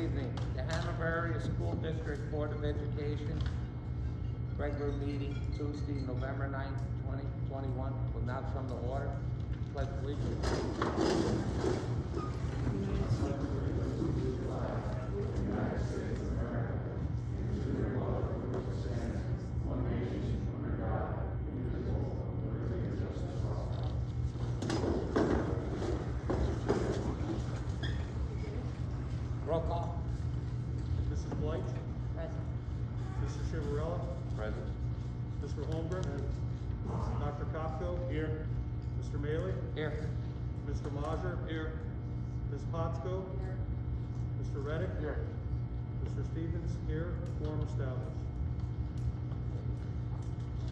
evening. The Hanover Area School District Board of Education, regular meeting Tuesday, November 9th, 2021, will now come to order. Pledge allegiance. Roll call. Mrs. Blight? Present. Mr. Chivarella? Present. Mr. Holmgren? Dr. Kopko? Here. Mr. Maley? Here. Mr. Majer? Here. Ms. Potsko? Here. Mr. Reddick? Here. Mr. Stevens? Here. Quorum established.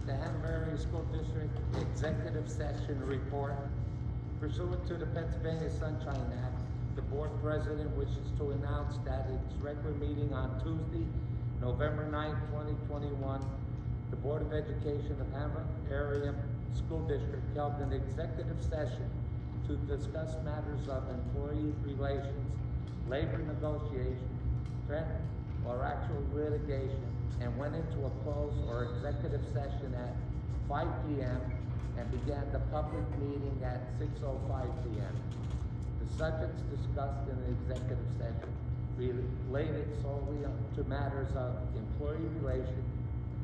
The Hanover Area School District Executive Session Report. Pursuant to the Pennsylvania Sunshine Act, the board president wishes to announce that its regular meeting on Tuesday, November 9th, 2021, the Board of Education of Hanover Area School District held an executive session to discuss matters of employee relations, labor negotiation, threat or actual litigation, and went into a closed or executive session at 5 p.m. and began the public meeting at 6:05 p.m. The subjects discussed in the executive session related solely to matters of employee relation,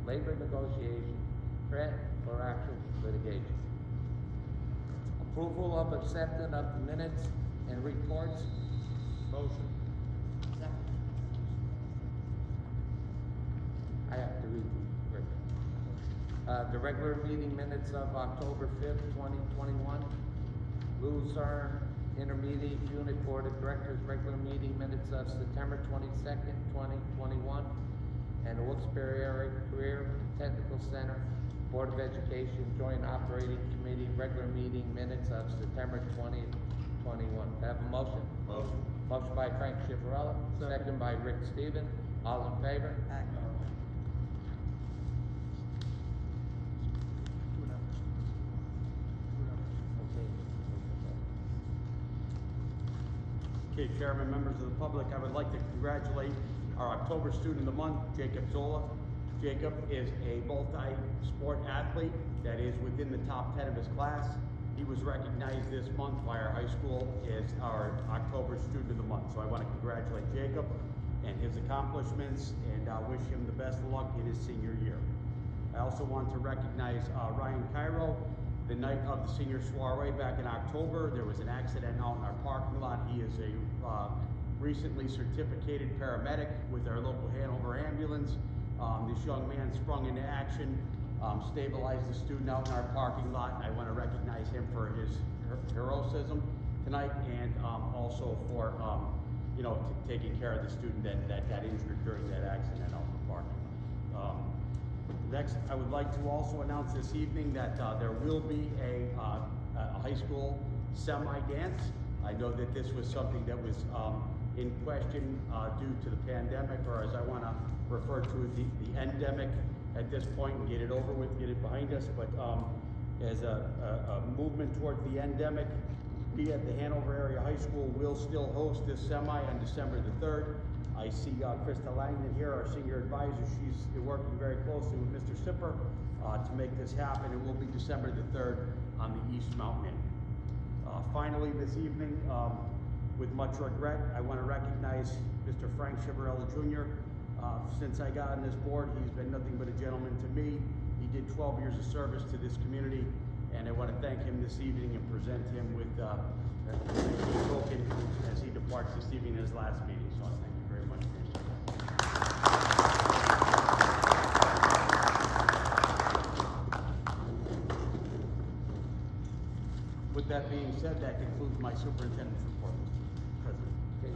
labor negotiation, threat or actual litigation. Approval of acceptance of the minutes and reports. Motion. Second. I have to read the regular meeting minutes of October 5th, 2021. Luzerne Intermediate Unit Board of Directors regular meeting minutes of September 22nd, 2021. And the Wilkes-Barre Area Career Technical Center Board of Education Joint Operating Committee regular meeting minutes of September 20th, 2021. Can I have a motion? Motion. Motion by Frank Chivarella, second by Rick Stevens. All in favor? Aye. Okay, Chairman, members of the public, I would like to congratulate our October Student of the Month, Jacob Zola. Jacob is a multi-sport athlete that is within the top 10 of his class. He was recognized this month by our high school as our October Student of the Month. So I want to congratulate Jacob and his accomplishments and wish him the best of luck in his senior year. I also want to recognize Ryan Cairo. The night of the senior soiree back in October, there was an accident out in our parking lot. He is a recently certificated paramedic with our local Hanover ambulance. This young man sprung into action, stabilized the student out in our parking lot. I want to recognize him for his heroism tonight and also for taking care of the student that got injured during that accident out in the parking lot. Next, I would like to also announce this evening that there will be a high school semi-dance. I know that this was something that was in question due to the pandemic, or as I want to refer to it, the endemic at this point, and get it over with, get it behind us. But as a movement toward the endemic, we at the Hanover Area High School will still host this semi on December the 3rd. I see Krista Langdon here, our senior advisor. She's working very closely with Mr. Sipper to make this happen. It will be December the 3rd on the East Mountain Inn. Finally, this evening, with much regret, I want to recognize Mr. Frank Chivarella Jr. Since I got on this board, he's been nothing but a gentleman to me. He did 12 years of service to this community, and I want to thank him this evening and present him with a token as he departs this evening in his last meeting. So I thank you very much for your service. With that being said, that concludes my superintendent's report, Mr. President. Okay,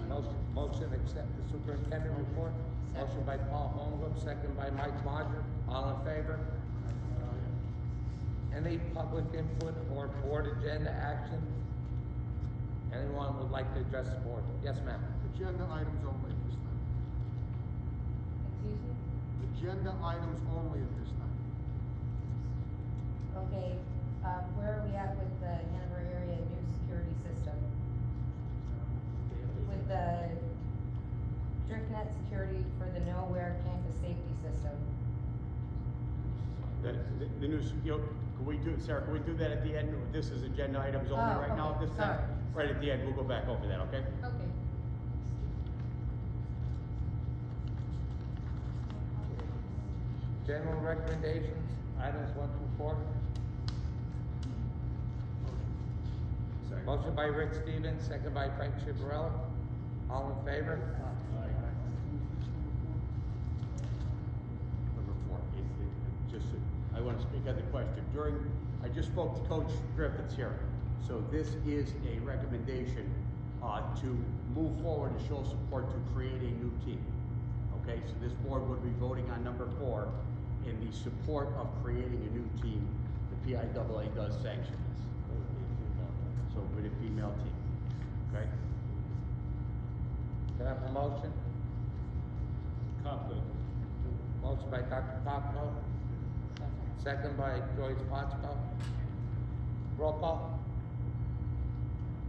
motion accept the superintendent report. Motion by Paul Holmgren, second by Mike Majer. All in favor? Any public input or board agenda action? Anyone would like to address the board? Yes, ma'am. Agenda items only at this time. Excuse me? Agenda items only at this time. Okay, where are we at with the Hanover area new security system? With the internet security for the Nowhere campus safety system. The new, can we do, Sarah, can we do that at the end? This is agenda items only Oh, right now at okay, this time? sorry. Right at the end, we'll go back over that, okay? Okay. General recommendations, items 1 through 4. Motion by Rick Stevens, second by Frank Chivarella. All in favor? Number 4, just, I want to speak on the question. I just spoke to Coach Griffiths here. So this is a recommendation to move forward and show support to create a new team. Okay, so this board would be voting on number 4 in the support of creating a new team. The PIAA does sanction this. So with a female team, okay? Can I have a motion? Conflict. Motion by Dr. Popko, second by Joyce Potsko. Roll call?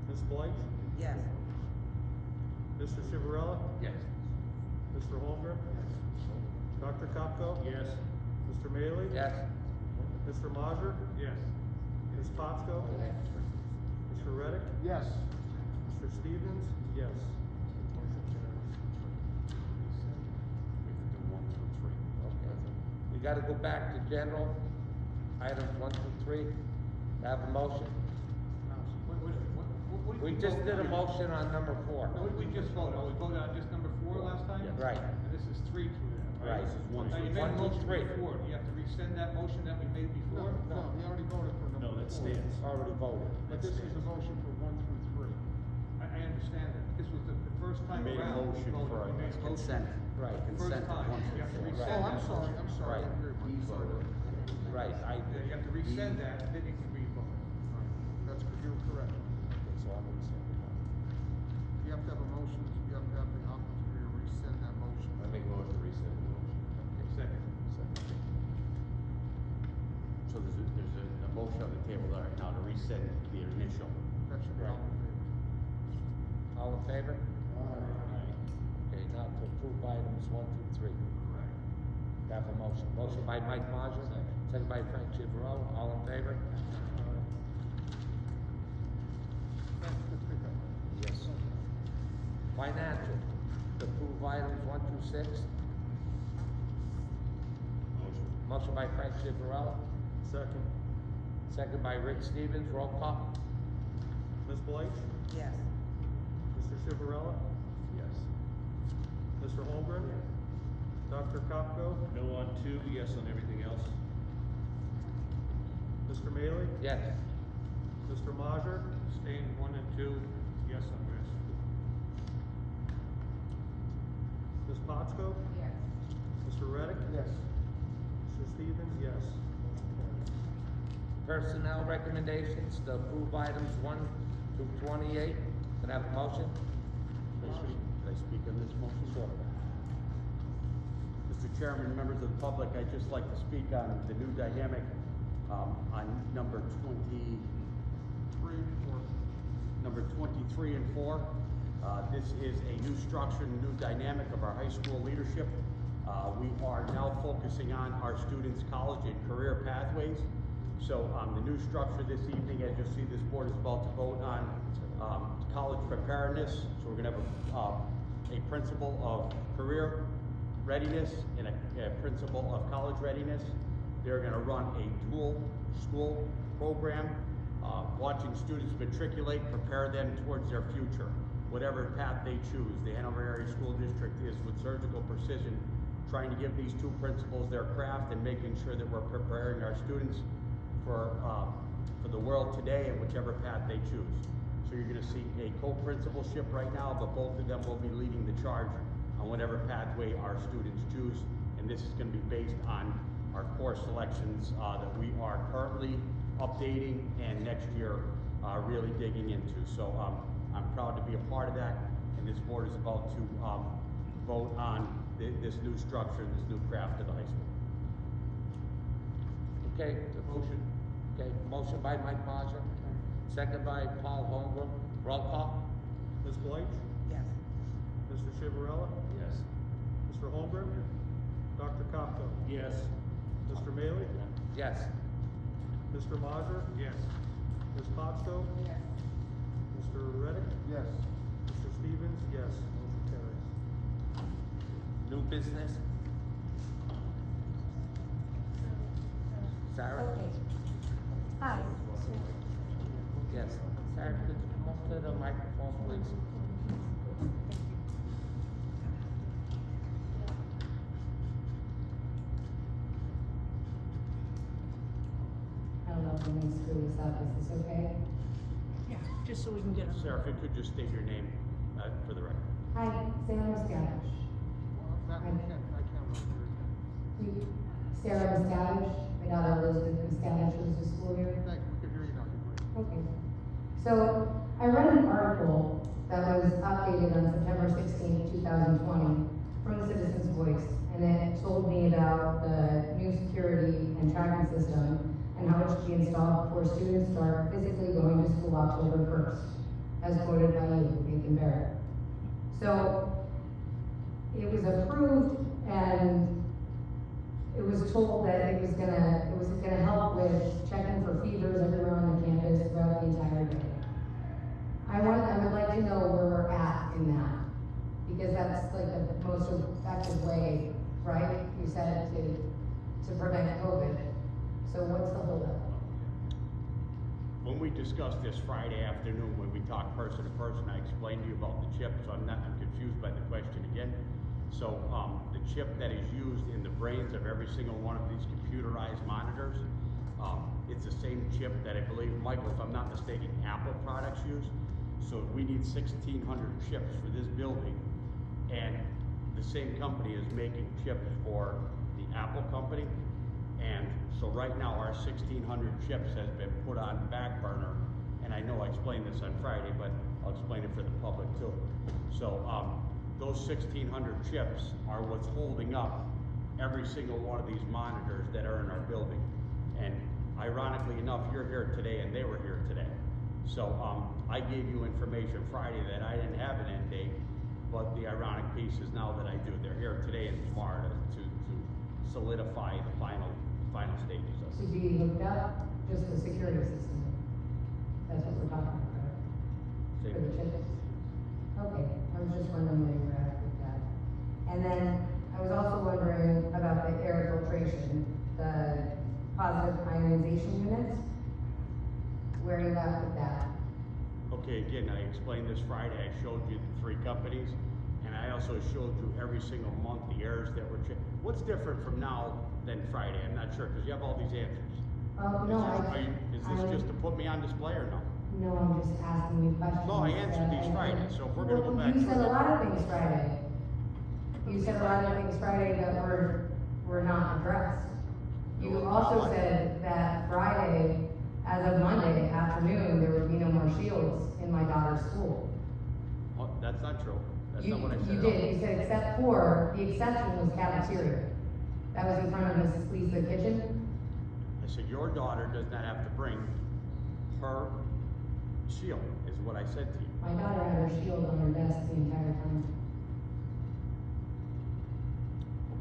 Ms. Blight? Yes. Mr. Chivarella? Yes. Mr. Holmgren? Dr. Kopko? Yes. Mr. Maley? Yes. Mr. Majer? Yes. Ms. Potsko? Mr. Reddick? Yes. Mr. Stevens? Yes. We gotta go back to general, items 1 through 3. Have a motion? We just did a motion on number 4. What did we just vote on? We voted on just number 4 last time? Yes. Right. And this is 3 through that, right? Right. This is 1 Now, you through made a 1 motion through 3. before. Do you have to rescind that motion that we made before? No, we already voted for number 4. Already voted. But this is a motion for 1 through 3. I understand that. This was the first time We made a around. we motion voted. for We made a motion. consent. Right. Consent First time. of 1 You have to through 4. rescind Oh, that I'm sorry, motion. Right. I'm sorry. Right, Yeah, you have to rescind that, and then you can re-vote. That's, you're correct. You have to have a motion, you have to have the opportunity to rescind that motion. I make a motion to rescind the motion. Second. So there's a motion on the table right now to rescind the initial. That should be all in favor. all in favor? Okay, now to approve items 1 through 3. Have a motion. Motion by Mike Majer, second by Frank Chivarella. All in favor? Good pickup. Yes. Financial, to approve items 1 through 6. Motion by Frank Chivarella, Second. second by Rick Stevens. Roll call? Ms. Blight? Yes. Mr. Chivarella? Yes. Mr. Holmgren? Dr. Kopko? No on 2, yes on everything else. Mr. Maley? Yes. Mr. Majer? Abstain 1 and 2, yes on rest. Ms. Potsko? Yes. Mr. Reddick? Yes. Mr. Stevens? Yes. Personnel recommendations, to approve items 1 through 28. Can I have a motion? Can I speak on this motion? Sure. Mr. Chairman, members of the public, I'd just like to speak on the new dynamic on number 23 and 4. This is a new structure, a new dynamic of our high school leadership. We are now focusing on our students' college and career pathways. So the new structure this evening, as you'll see, this board is about to vote on college preparedness. So we're going to have a principle of career readiness and a principle of college readiness. They're going to run a dual school program, watching students matriculate, prepare them towards their future, whatever path they choose. The Hanover Area School District is, with surgical precision, trying to give these two principals their craft and making sure that we're preparing our students for the world today and whichever path they choose. So you're going to see a co-principalship right now, but both of them will be leading the charge on whatever pathway our students choose. And this is going to be based on our course selections that we are currently updating and next year really digging into. So I'm proud to be a part of that, and this board is about to vote on this new structure, this new craft of the high school. Okay, the motion. Okay, motion by Mike Majer, second by Paul Holmgren. Roll call? Ms. Blight? Yes. Mr. Chivarella? Yes. Mr. Holmgren. Dr. Kopko. Yes. Mr. Maley. Yes. Mr. Mazur. Yes. Ms. Potsko. Yes. Mr. Reddick. Yes. Mr. Stevens, yes. Motion carries. New business? Sarah? Okay. Hi. Yes. Sarah, could you come up to the microphone, please? I don't know if I'm gonna screw this up, is this okay? Yeah, just so we can get a. Sarah, if you could just state your name, for the record. Hi, Sarah Miscavige. Well, that one I can't really Sarah Miscavige, my daughter Elizabeth Miscavige goes to school here. hear you. Thank you, we can hear you now, you're great. Okay. So, I read an article that was updated on September 16, 2020, from the Citizens Voice, and it told me about the new security and tracking system and how it should be installed before students start physically going to school October 1st, as quoted by you, Nathan Barrett. So, it was approved and it was told that it was gonna help with checking for fevers everywhere on the campus throughout the entire day. I would like to know where we're at in that, because that's like the most effective way, right? You said to prevent COVID. So what's the holdup? When we discussed this Friday afternoon, when we talked person to person, I explained to you about the chip, so I'm confused by the question again. So, the chip that is used in the brains of every single one of these computerized monitors, it's the same chip that I believe, Michael, if I'm not mistaken, Apple products use. So we need 1,600 chips for this building, and the same company is making chips for the Apple company. And so right now, our 1,600 chips has been put on back burner, and I know I explained this on Friday, but I'll explain it for the public too. So, those 1,600 chips are what's holding up every single one of these monitors that are in our building. And ironically enough, you're here today and they were here today. So, I gave you information Friday that I didn't have an end date, but the ironic piece is now that I do. They're here today and tomorrow to solidify the final stages of To it. be hooked up, just the security system? That's what we're talking about, right? For the chips? Okay, I was just wondering where you were at with that. And then, I was also wondering about the air filtration, the positive ionization units. Where are you at with that? Okay, again, I explained this Friday, I showed you the 3 companies, and I also showed you every single month the errors that were checked. What's different from now than Friday? I'm not sure, because you have all these answers. No, Is this just to put me on display or no? No, I'm just asking you questions. No, I answered these Friday, so if we're gonna go back You through said a it. lot of things Friday. You said a lot of things Friday that were not addressed. You also said that Friday, as of Monday afternoon, there would be no more shields in my daughter's school. Oh, that's not true. That's not what I said. You did, you said except for, the exception was cafeteria. That was in front of Mrs. Lisa Kitchen. I said, your daughter does not have to bring her shield, is what I said to you. My daughter had her shield on her desk the entire time.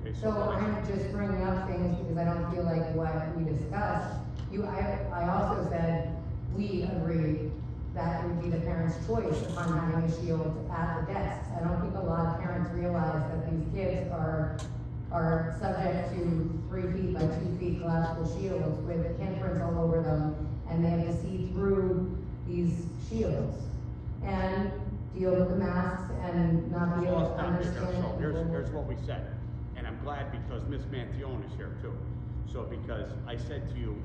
Okay, So I'm just bringing up things because I don't feel like what we discussed. I also said, we agreed that it would be the parents' choice upon having a shield at the desks. I don't think a lot of parents realize that these kids are subject to 3 feet by 2 feet collapsible shields with handprints all over them, and they have to see through these shields and deal with the masks and not be able to understand. So here's what we said, and I'm glad because Miss Mantione is here too. So because I said to you,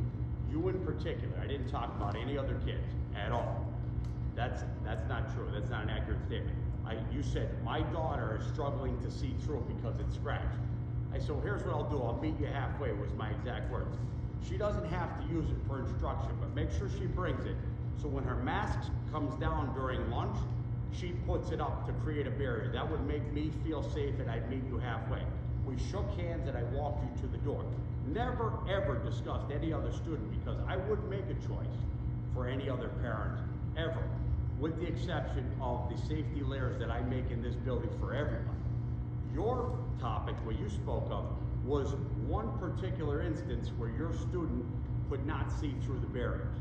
you in particular, I didn't talk about any other kids at all. That's not true. That's not an accurate statement. You said, my daughter is struggling to see through because it's scratched. I said, well, here's what I'll do. I'll meet you halfway, was my exact words. She doesn't have to use it for instruction, but make sure she brings it. So when her mask comes down during lunch, she puts it up to create a barrier. That would make me feel safe and I'd meet you halfway. We shook hands and I walked you to the door. Never ever discussed any other student because I wouldn't make a choice for any other parent, ever. With the exception of the safety layers that I make in this building for everyone. Your topic, what you spoke of, was one particular instance where your student could not see through the barriers.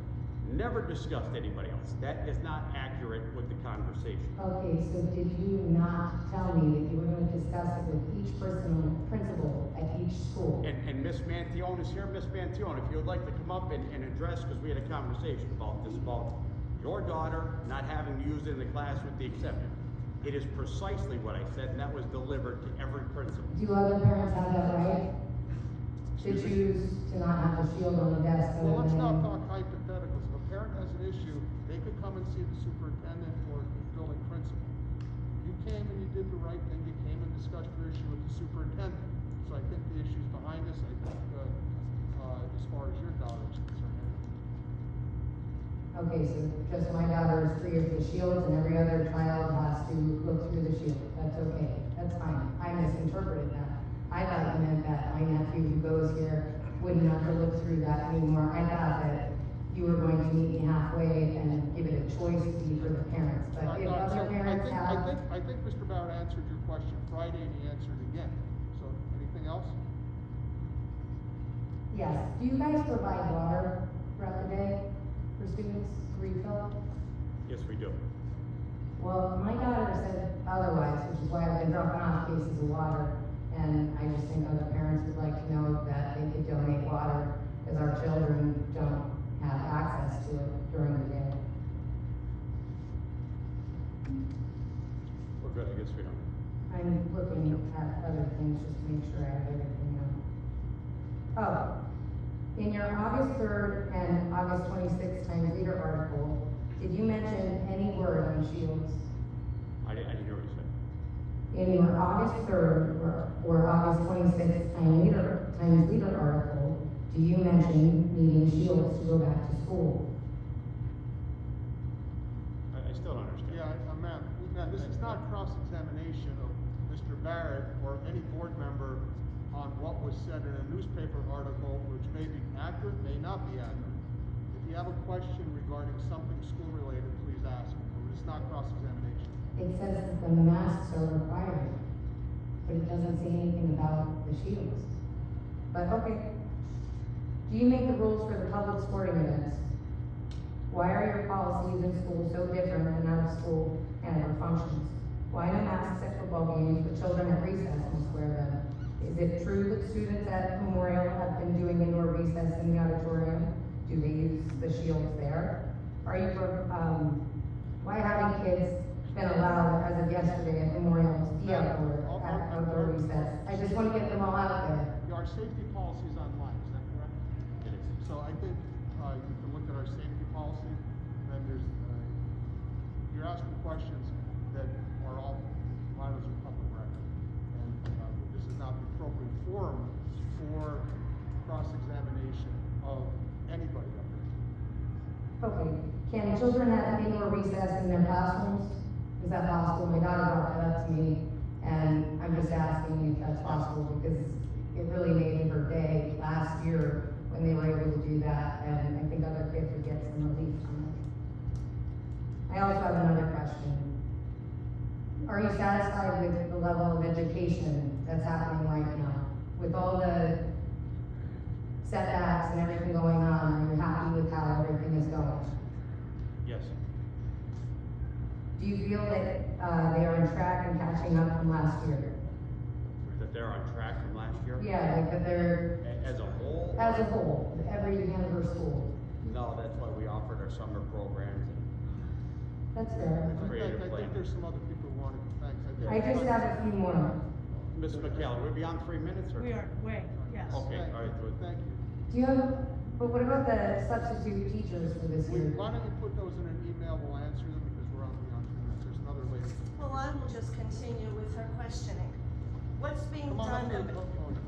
Never discussed anybody else. That is not accurate with the conversation. Okay, so did you not tell me that you were gonna discuss it with each principal at each school? And Miss Mantione is here. Miss Mantione, if you would like to come up and address, because we had a conversation about this, about your daughter not having to use it in the class with the exception. It is precisely what I said, and that was delivered to every principal. Do other parents have that right? To choose to not have the shield on the desk? Well, let's other not than- talk hypotheticals. If a parent has an issue, they could come and see the superintendent or the building principal. You came and you did the right thing, you came and discussed your issue with the superintendent. So I think the issue's behind us, I think, as far as your daughter is concerned. Okay, so just my daughter is free of the shields and every other child has to look through the shield. That's okay, that's fine. I misinterpreted that. I thought you meant that my nephew who goes here wouldn't have to look through that anymore. I thought that you were going to meet me halfway and give it a choice to be for the parents. But if other parents have. I think Mr. Barrett answered your question Friday and he answered again. So, anything else? Yes, do you guys provide water throughout the day for students to refill? Yes, we do. Well, my daughter said otherwise, which is why I've been dropping off cases of water. And I just think other parents would like to know that they could donate water, because our children don't have access to it during the day. We're good, I guess we don't. I'm looking at other things just to make sure I have everything out. Oh, in your August 3rd and August 26th Times Leader article, did you mention any word on shields? I didn't hear what you said. In your August 3rd or August 26th Times Leader article, do you mention needing shields to go back to school? I still don't understand. Yeah, ma'am, this is not cross-examination of Mr. Barrett or any board member on what was said in a newspaper article, which may be accurate, may not be accurate. If you have a question regarding something school-related, please ask. It's not cross-examination. It says that the masks are required, but it doesn't say anything about the shields. But okay. Do you make the rules for the public sporting events? Why are your policies in school so different than out of school and other functions? Why no masks at football games, but children at recess must wear them? Is it true that students at Memorial have been doing indoor recess in the auditorium? Do they use the shields there? Are you, why haven't kids been allowed, as of yesterday, at Memorial to be outdoor at outdoor recess? I just want to get them all out there. Our safety policy is online, is that correct? It is. So I think, you can look at our safety policy, and there's, you're asking questions that are all violence of public record. And, this is not the appropriate forum for cross-examination of anybody up there. Okay, can children have indoor recess in their classrooms? Is that possible? My daughter brought that up to me, and I'm just asking if that's possible, because it really made her day last year when they were able to do that, and I think other kids would get some relief from it. I also have another question. Are you satisfied with the level of education that's happening right now? With all the setbacks and everything going on, are you happy with how everything is going? Yes. Do you feel that they are on track and catching up from last year? That they're on track from last year? Yeah, like that they're, As a whole? as a whole, every Hanover school. No, that's why we offered our summer programs. That's fair. Creative I plan. think there's some other people who want to, thanks. I just have a few more. Ms. McCall, we're beyond 3 minutes, or? We are, wait, yes. Okay, all right, good. Thank you. Do you have, but what about the substitute teachers for this year? Why don't you put those in an email, we'll answer them because we're on beyond 3 minutes. There's another lady. Well, I will just continue with her questioning. What's being Come on up done? to the podium.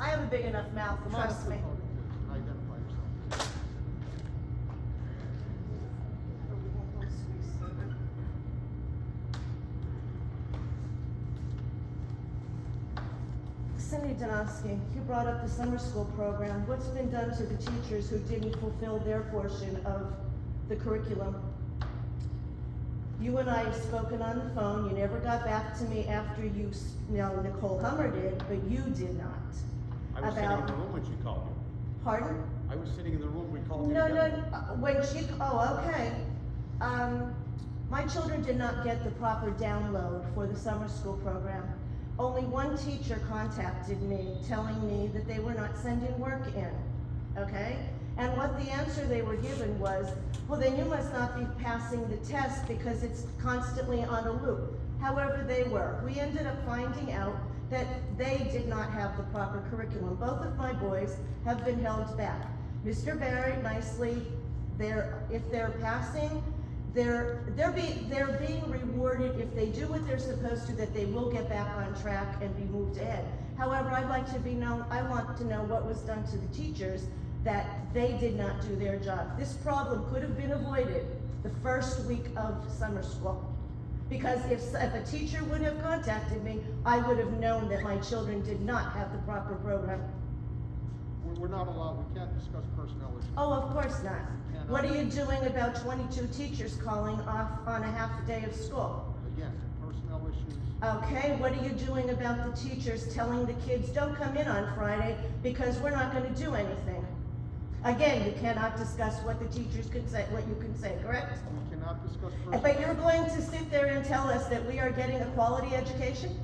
I have a big enough mouth, Come on up trust to the me. podium, please, and identify yourself. Cindy Donofsky, you brought up the summer school program. What's been done to the teachers who didn't fulfill their portion of the curriculum? You and I have spoken on the phone. You never got back to me after Nicole Hummer did, but you did not. I was sitting in the room when she called you. Pardon? I was sitting in the room, we called you No, together. when she, oh, okay. My children did not get the proper download for the summer school program. Only one teacher contacted me telling me that they were not sending work in, okay? And what the answer they were given was, well, then you must not be passing the test because it's constantly on a loop. However, they were. We ended up finding out that they did not have the proper curriculum. Both of my boys have been held back. Mr. Barrett nicely, if they're passing, they're being rewarded if they do what they're supposed to, that they will get back on track and be moved ahead. However, I want to know what was done to the teachers that they did not do their job. This problem could have been avoided the first week of summer school. Because if a teacher would have contacted me, I would have known that my children did not have the proper program. We're not allowed, we can't discuss personnel issues. Oh, of course not. And What are you doing about 22 teachers calling off on a half a day of school? Again, personnel issues. Okay, what are you doing about the teachers telling the kids, don't come in on Friday because we're not gonna do anything? Again, you cannot discuss what the teachers can say, what you can say, correct? We cannot discuss personnel. But you're going to sit there and tell us that we are getting a quality education?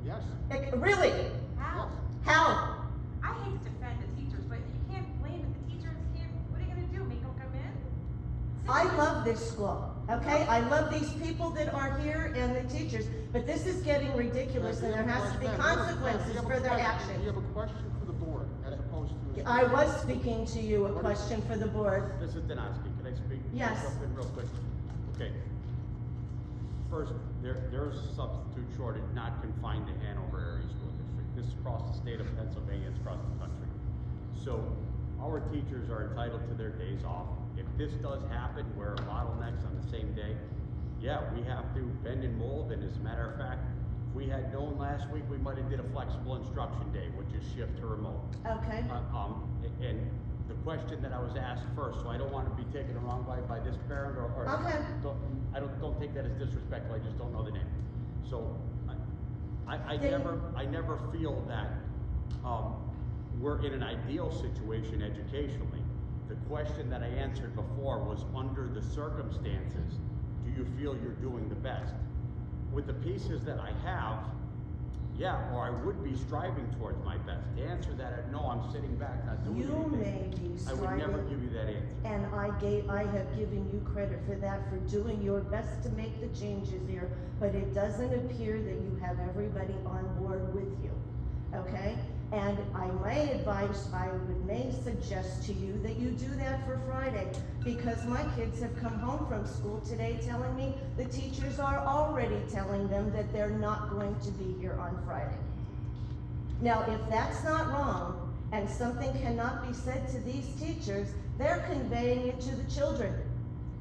Yes, Really? yes. How? I hate to defend the teachers, but you can't blame it. The teachers can't, what are you gonna do, make them come in? I love this school, okay? I love these people that are here and the teachers, but this is getting ridiculous and there has to be consequences for their You actions. have a question for the board as opposed to. I was speaking to you, a question for the board. Mrs. Dynasky, can I speak? Yes. Jump in real quick. Okay. First, there's a substitute shortage not confined to Hanover area school district. This is across the state of Pennsylvania, it's across the country. So our teachers are entitled to their days off. If this does happen where bottlenecks on the same day, yeah, we have to bend and mold, and as a matter of fact, if we had known last week, we might have did a flexible instruction day, which is shift to remote. Okay, And the question that I was asked first, so I don't want to be taken wrong by this parent or Okay. don't take that as disrespectful, I just don't know the name. So, I Then- never feel that, we're in an ideal situation educationally. The question that I answered before was, under the circumstances, do you feel you're doing the best? With the pieces that I have, yeah, or I would be striving towards my best. To answer that, no, I'm sitting back, not doing you anything. may be I would never striving, give you that answer. and I have given you credit for that, for doing your best to make the changes here, but it doesn't appear that you have everybody on board with you, okay? And I may suggest to you that you do that for Friday, because my kids have come home from school today telling me the teachers are already telling them that they're not going to be here on Friday. Now, if that's not wrong, and something cannot be said to these teachers, they're conveying it to the children.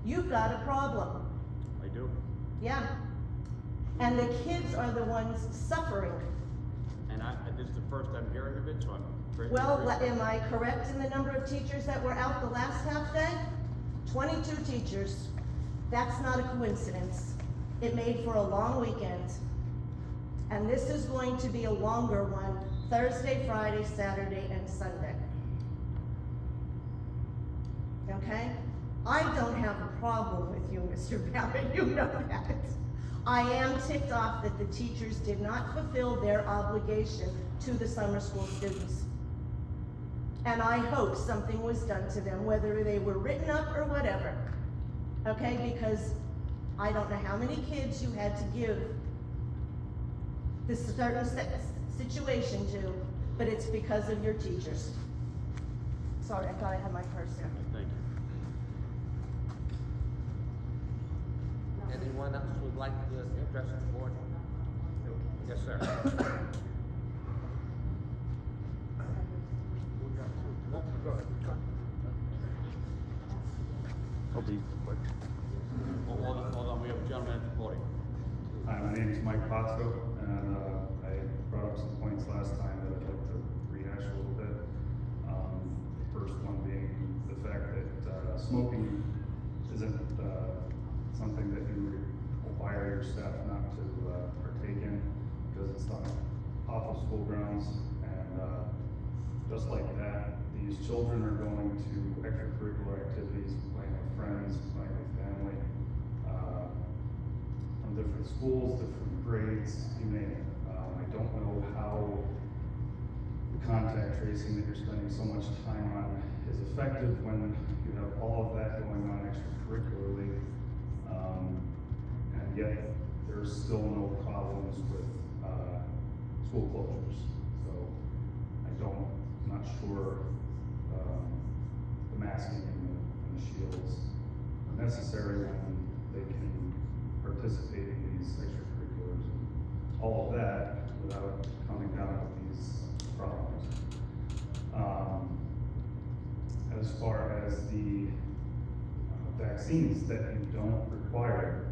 You've got a problem, I do. yeah. And the kids are the ones suffering. And this is the first I'm hearing of it, so I'm greatly Well, appreciative. am I correct in the number of teachers that were out the last half day? 22 teachers. That's not a coincidence. It made for a long weekend. And this is going to be a longer one, Thursday, Friday, Saturday, and Sunday. Okay? I don't have a problem with you, Mr. Barrett, you know that. I am ticked off that the teachers did not fulfill their obligation to the summer school students. And I hope something was done to them, whether they were written up or whatever. Okay, because I don't know how many kids you had to give this certain situation to, but it's because of your teachers. Sorry, I thought I had my purse here. Thank you. Anyone else would like to address the board? Yes, sir. Hold on, we have a gentleman at the podium. Hi, my name is Mike Potsko, and I brought up some points last time that I'd like to rehash a little bit. first one being the fact that smoking isn't something that you require your staff not to partake in, because it's not off of school grounds. And just like that, these children are going to extracurricular activities, playing with friends, playing with family, from different schools, different grades, you name it. I don't know how the contact tracing that you're spending so much time on is effective when you have all of that going on extracurricularly, and yet there's still no problems with school closures. So I'm not sure the masking and the shields are necessary when they can participate in these extracurriculars and all of that without coming down with these problems. As far as the vaccines that you don't require,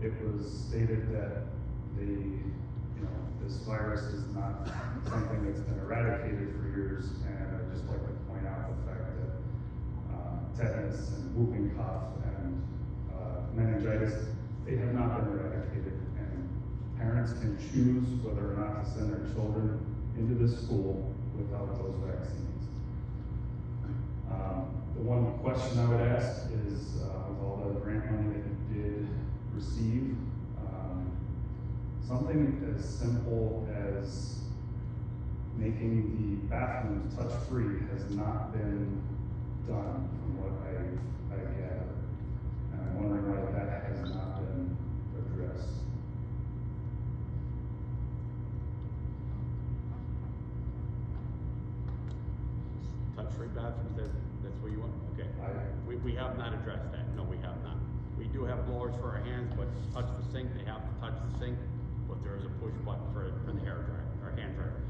it was stated that this virus is not something that's been eradicated for years, and I'd just like to point out the fact that tetanus and whooping cough and meningitis, they have not been eradicated, and parents can choose whether or not to send their children into this school without those vaccines. The one question I would ask is, with all the grant money that you did receive, something as simple as making the bathrooms touch-free has not been done from what I've gathered. And I'm wondering why that has not been addressed. Touch-free bathrooms, that's where you want, okay. We have not addressed that, no, we have not. We do have blowers for our hands, but to touch the sink, they have to touch the sink, but there is a push button for the hair dryer, or hand dryers.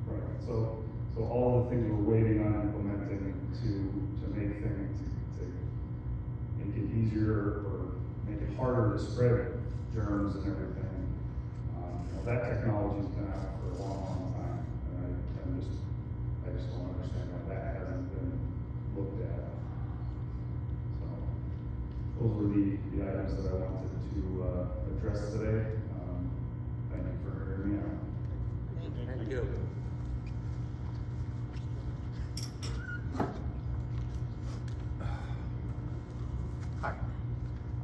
Right, so all the things we're waiting on implementing to make things, to make it easier or make it harder to spread germs and everything. That technology's been out for a long time, and I just don't understand why that hasn't been looked at. So those were the items that I wanted to address today. Thank you for hearing me out. Thank you. Hi,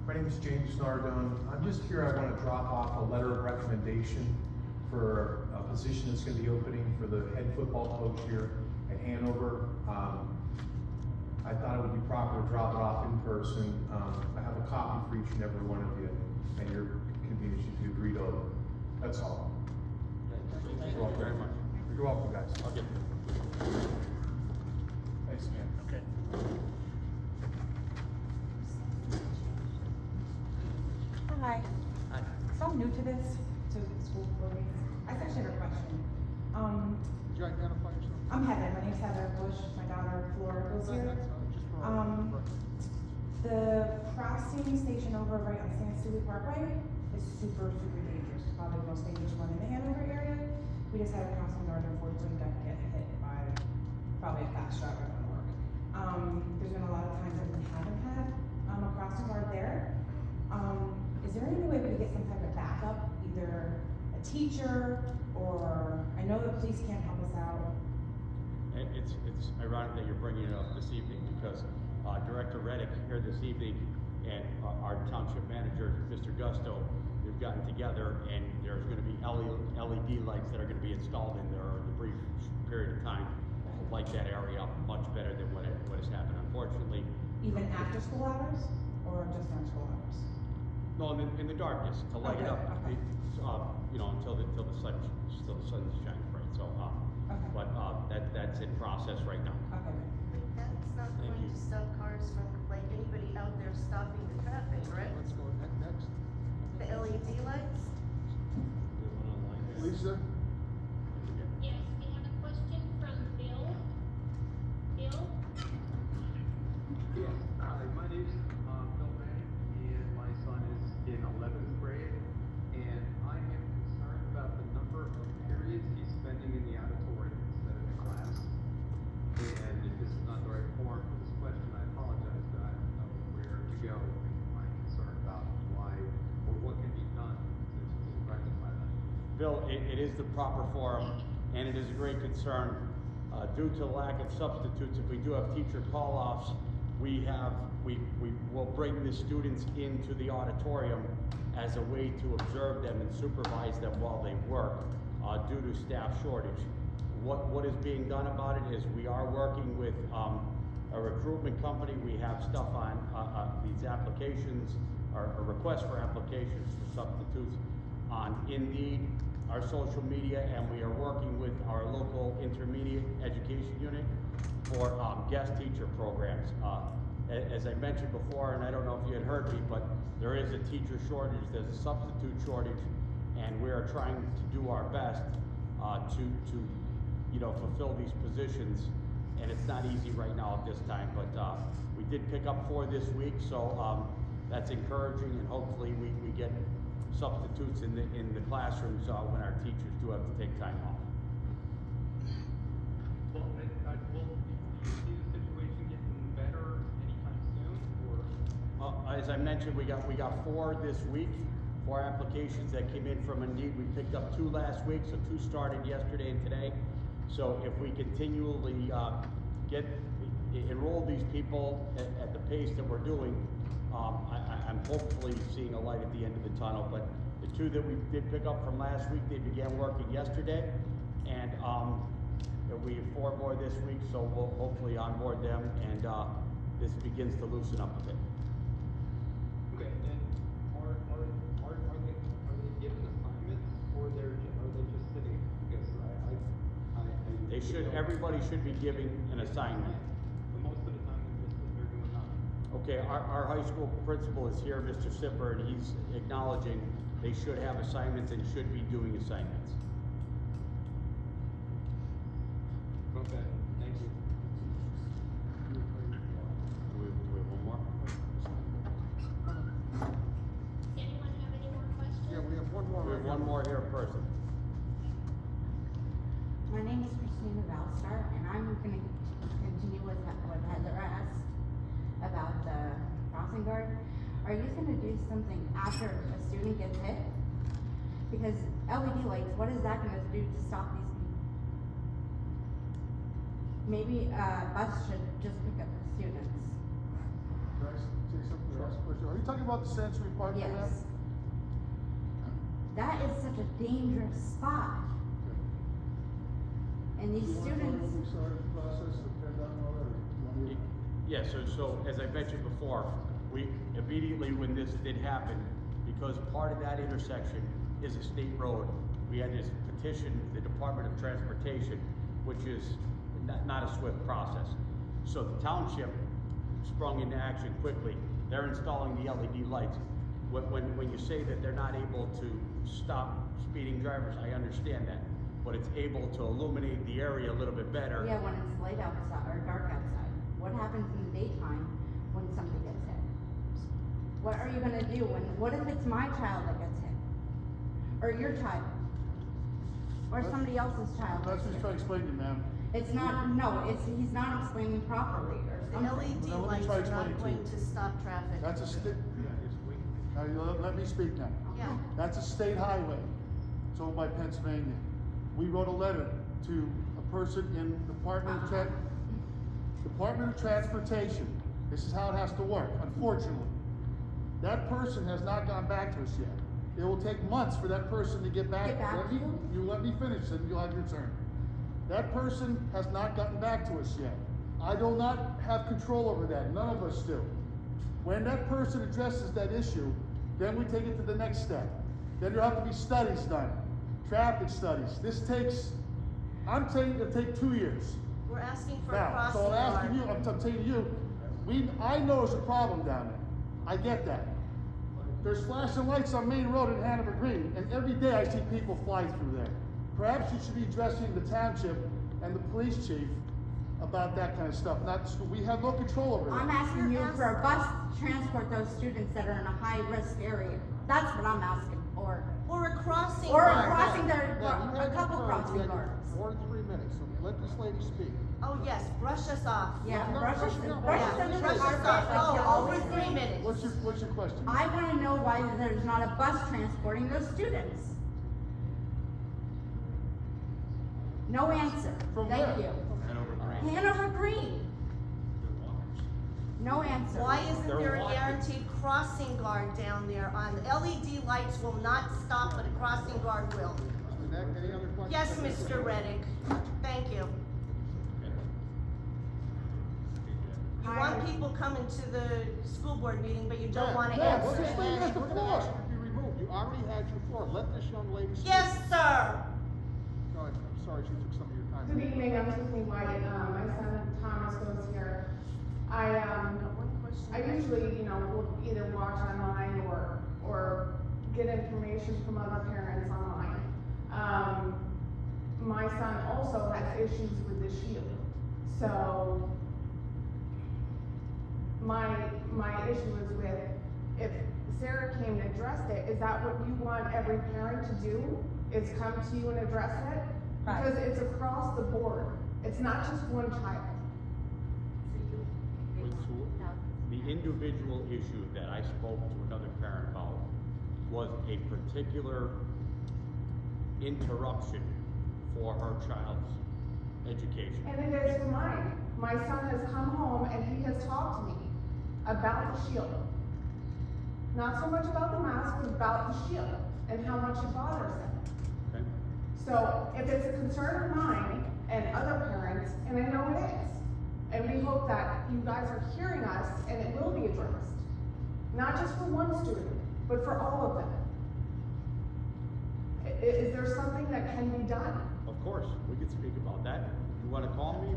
my name is James Nardone. I'm just here, I want to drop off a letter of recommendation for a position that's going to be opening for the head football coach here at Hanover. I thought it would be proper to drop it off in person. I have a copy for each and every one of you, and your convenience if you agree to it. That's all. Thank you very much. You're welcome, guys. Okay. Thanks, man. Okay. Hi. So I'm new to this, to school programs. I actually have a question. Could you identify yourself? I'm Heather, my name's Heather Bush, my daughter Flora goes here. Just for The crossing station over right on San Stewart Parkway is super, super dangerous. Probably the most dangerous one in the Hanover area. We just had a crossing guard, unfortunately, got hit by probably a fast driver going to work. There's been a lot of times that we haven't had a crossing guard there. Is there any way we could get some type of backup, either a teacher or, I know the police can't help us out. It's ironic that you're bringing it up this evening because Director Reddick here this evening and our township manager, Mr. Gusto, we've gotten together and there's going to be LED lights that are going to be installed in there in a brief period of time to light that area up much better than what has happened. Unfortunately, Even after school hours or just during school hours? no, in the darkness to light it up. Okay. Until the sun shines bright. So, Okay. but that's in process right now. Okay. That's not Thank going you. to stop cars from, like, anybody out there stopping the traffic, right? Let's go next. The LED lights? Lisa? Yes, we have a question from Bill. Bill? Yes, hi, my name is Bill Manning, and my son is in 11th grade, and I am concerned about the number of periods he's spending in the auditorium instead of the class. Bill, it is the proper forum, and it is a great concern. Due to the lack of substitutes, if we do have teacher call-offs, we will bring the students into the auditorium as a way to observe them and supervise them while they work, due to staff shortage. What is being done about it is we are working with a recruitment company. We have stuff on these applications, or requests for applications for substitutes on Indeed, our social media, and we are working with our local intermediate education unit for guest teacher programs. As I mentioned before, and I don't know if you had heard me, but there is a teacher shortage, there's a substitute shortage, and we are trying to do our best to fulfill these positions, and it's not easy right now at this time, but we did pick up 4 this week, so that's encouraging, and hopefully we get substitutes in the classrooms when our teachers do have to take time off. Well, will you see the situation getting better anytime soon, or? As I mentioned, we got 4 this week, 4 applications that came in from Indeed. We picked up 2 last week, so 2 started yesterday and today. So if we continually enroll these people at the pace that we're doing, I'm hopefully seeing a light at the end of the tunnel. But the 2 that we did pick up from last week, they began working yesterday, and we have 4 more this week, so we'll hopefully onboard them, and this begins to loosen up a bit. Okay, and are they given assignments, or are they just sitting? Because They should, everybody should be giving an assignment. But most of the time they're doing nothing. Okay, our high school principal is here, Mr. Sipper, and he's acknowledging they should have assignments and should be doing assignments. Okay, thank you. Do we have one more? Anyone have any more questions? Yeah, we have one more. We have one more here in person. My name is Christina Valstar, and I'm gonna continue with what Heather asked about the crossing guard. Are you gonna do something after a student gets hit? Because LED lights, what is that gonna do to stop these people? Maybe a bus should just pick up the students. Can I say something, ask a question? Are you talking about the sensory parking lot? Yes. That is such a dangerous spot. And these students. We started the process of tear down all that, or you want me to- Yeah, so as I mentioned before, we immediately when this did happen, because part of that intersection is a state road, we had to petition the Department of Transportation, which is not a swift process. So the township sprung into action quickly. They're installing the LED lights. When you say that they're not able to stop speeding drivers, I understand that, but it's able to illuminate the area a little bit better. Yeah, when it's light outside or dark outside. What happens in the daytime when something gets hit? What are you gonna do what if it's my child that gets hit? Or your child? Or somebody else's child? That's gets what he's hit? trying to explain to you, ma'am. It's not, no, he's not explaining properly or The something. LED Now, let me lights try are explaining not to you. going to stop traffic. That's a state, now, let me speak now. Yeah. That's a state highway. It's owned by Pennsylvania. We wrote a letter to a person in Department of Transportation. This is how it has to work, unfortunately. That person has not gone back to us yet. It will take months for that person to get back. Get back Let to me- you? You let me finish, then you'll have your turn. That person has not gotten back to us yet. I do not have control over that, none of us do. When that person addresses that issue, then we take it to the next step. Then there have to be studies done, traffic studies. This takes, I'm saying it'll take 2 years. We're asking for a Now, crossing so I'm guard. asking you, I'm telling you, I know there's a problem down there. I get that. There's flashing lights on Main Road in Hanover Green, and every day I see people fly through there. Perhaps you should be addressing the township and the police chief about that kind of stuff, not the school. We have no control over that. I'm asking you for a bus to transport those students that are in a high-risk area. That's what I'm asking for. Or a crossing Or guard. a crossing guard, Now, you a had your couple turn. crossing You had guards. more than 3 minutes, so let this lady speak. Oh, yes, brush us off. Yeah, No, brush us, no, brush Yeah, us under the brush us carpet off. like you Oh, always over do. 3 minutes. What's your question? I wanna know why there's not a bus transporting those students. No answer. From Thank where? you. Hanover Green. Hanover Green. No answer. Why isn't They're there a walking. guaranteed crossing guard down there? LED lights will not stop, but a crossing guard will. Mr. Neck, any other questions? Yes, Mr. Reddick. Thank you. You want people coming to the school board meeting, but you don't want to Ma'am, answer. we're just leaving this to floor. To be removed. You already had your floor. Let this young lady speak. Yes, sir. Go ahead. I'm sorry she took some of your time. Good evening, I'm Tiffany White, my son Thomas goes here. I usually, will either watch online or get information from other parents online. My son also has issues with the shield, so my issue is with, if Sarah came and addressed it, is that what you want every parent to do? Is come to you and address it? Right. Because it's across the board, it's not just one child. The individual issue that I spoke to another parent about was a particular interruption for her child's education. And it is for mine. My son has come home and he has talked to me about the shield. Not so much about the mask, but about the shield and how much it bothers him. Okay? So if it's a concern of mine and other parents, and I know it is, and we hope that you guys are hearing us and it will be addressed. Not just for one student, but for all of them. Is there something that can be done? Of course, we can speak about that. You wanna call me?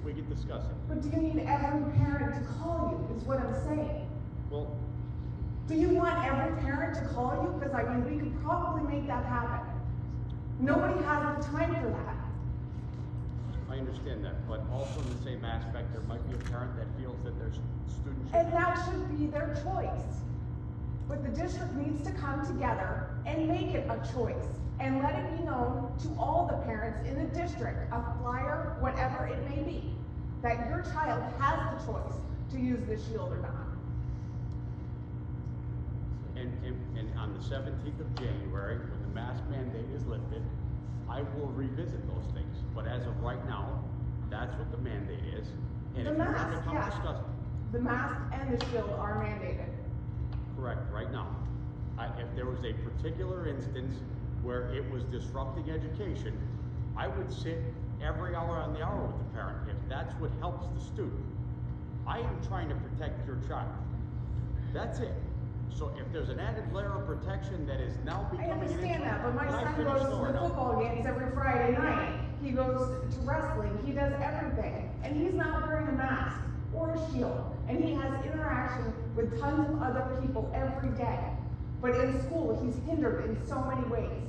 We can discuss it. But do you need every parent to call you, is what I'm saying? Well, Do you want every parent to call you? Because we could probably make that happen. Nobody has the time for that. I understand that, but also in the same aspect, there might be a parent that feels that their student should. And that should be their choice. But the district needs to come together and make it a choice and let it be known to all the parents in the district, a flyer, whatever it may be, that your child has the choice to use the shield or not. And on the 17th of January, when the mask mandate is lifted, I will revisit those things. But as of right now, that's what the mandate is. And The if you want to mask, come yes. discuss, The mask and the shield are mandated. correct, right now. If there was a particular instance where it was disrupting education, I would sit every hour on the hour with the parent, if that's what helps the student. I am trying to protect your child. That's it. So if there's an added layer of protection that is now I becoming an understand that, but my Can I son finish goes to or the no? football games every Friday night. He goes to wrestling, he does everything, and he's not wearing a mask or a shield. And he has interaction with tons of other people every day. But in school, he's hindered in so many ways.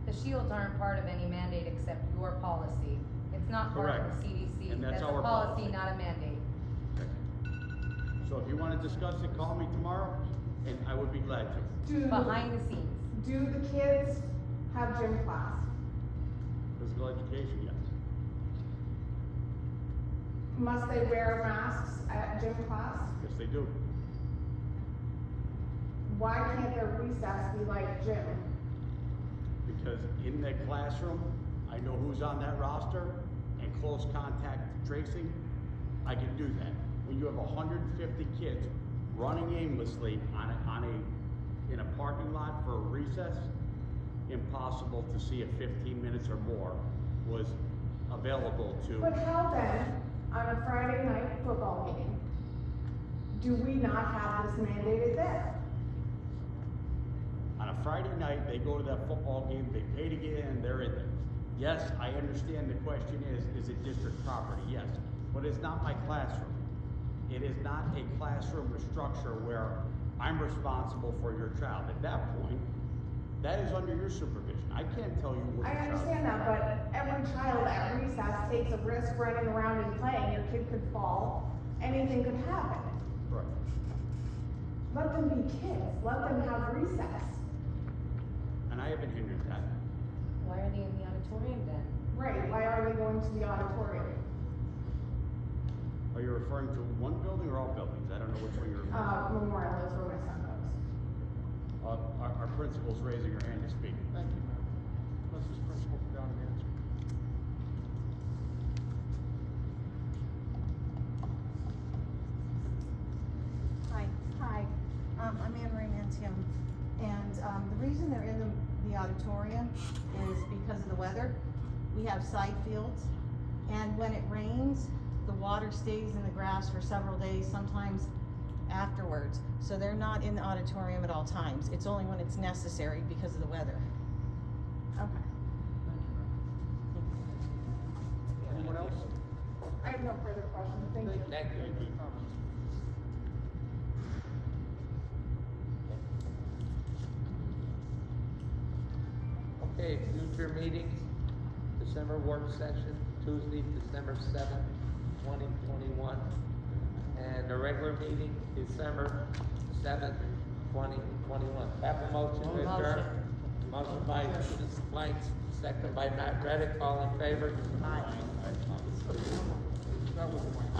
The shields aren't part of any mandate except your policy. It's not part of the CDC. And that's a our policy, policy. not a mandate. So if you want to discuss it, call me tomorrow, and I would be glad to. Behind the scenes. Do the kids have gym class? Physical education, yes. Must they wear masks at gym class? Yes, they do. Why can't their recess be like gym? Because in the classroom, I know who's on that roster, and close contact tracing, I can do that. When you have 150 kids running aimlessly in a parking lot for a recess, impossible to see if 15 minutes or more was available to. But how then, on a Friday night football game, do we not have this mandated there? On a Friday night, they go to that football game, they pay to get in, they're in there. Yes, I understand the question is it district property? Yes, but it's not my classroom. It is not a classroom structure where I'm responsible for your child. At that point, that is under your supervision. I can't tell you what I your child. understand that, but every child at recess takes a risk running around and playing. Your kid could fall, anything could happen. Correct. Let them be kids, let them have recess. And I haven't hindered that. Why are they in the auditorium then? Right, why are they going to the auditorium? Are you referring to one building or all buildings? I don't know which one you're referring to. Memorial is where my son goes. Our principal's raising her hand to speak. Thank you, ma'am. Unless this principal can down and answer. Tim. And, the reason they're in the auditorium is because of the weather. We have side fields, and when it rains, the water stays in the grass for several days, sometimes afterwards. So they're not in the auditorium at all times. It's only when it's necessary because of the weather. Okay. Anyone else? I have no further questions, thank you. Thank you. Okay, future meetings, December work session, Tuesday, December 7th, 2021. And the regular meeting, December 7th, 2021. Have a motion to adjourn. Motion by Ms. Lights, second by Matt Reddick, all in favor? Aye.